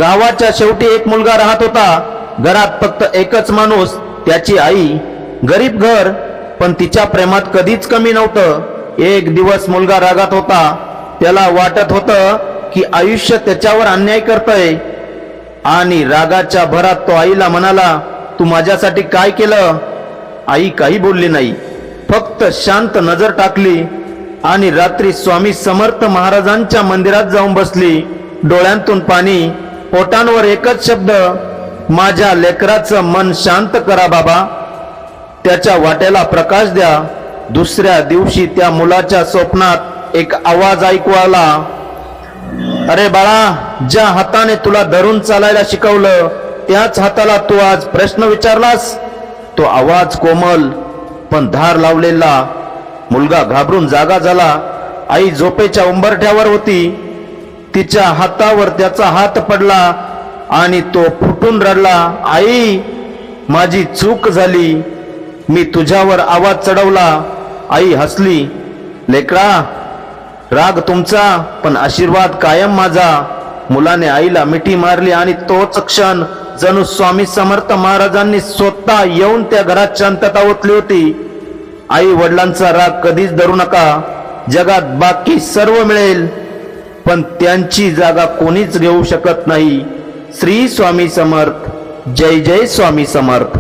गावाच्या शेवटी एक मुलगा राहत होता. घरात फक्त एकच माणूस, त्याची आई. गरीब घर, पण तिच्या प्रेमात कधीच कमी नव्हतं. एक दिवस मुलगा रागात होता. त्याला वाटत होतं की आयुष्य त्याच्यावर अन्याय करतंय आणि रागाच्या भरात तो आईला म्हणाला, तू माझ्यासाठी काय केलं? आई काही बोलली नाही, फक्त शांत नजर टाकली आणि रात्री स्वामी समर्थ महाराजांच्या मंदिरात जाऊन बसली. डोळ्यांतून पाणी, पोटांवर एकच शब्द, माझ्या लेकराचं मन शांत करा बाबा, त्याच्या वाट्याला प्रकाश द्या. दुसऱ्या दिवशी त्या मुलाच्या स्वप्नात एक आवाज ऐकू आला, अरे बाळा, ज्या हाताने तुला धरून चालायला शिकवलं त्याच हाताला तू आज प्रश्न विचारलास. तो आवाज कोमल पण धार लावलेला. मुलगा घाबरून जागा झाला. आई झोपेच्या उंबरठ्यावर होती. तिच्या हातावर त्याचा हात पडला आणि तो फुटून रडला, आई, माझी चूक झाली, मी तुझ्यावर आवाज चढवला. आई हसली, लेकरा, राग तुमचा पण आशीर्वाद कायम माझा. मुलाने आईला मिठी मारली आणि तोच क्षण जणू स्वामी समर्थ महाराजांनी स्वतः येऊन त्या घरात शांतता ओतली होती. आई वडिलांचा राग कधीच धरू नका. जगात बाकी सर्व मिळेल, पण त्यांची जागा कोणीच घेऊ शकत नाही. श्री स्वामी समर्थ. जय जय स्वामी समर्थ.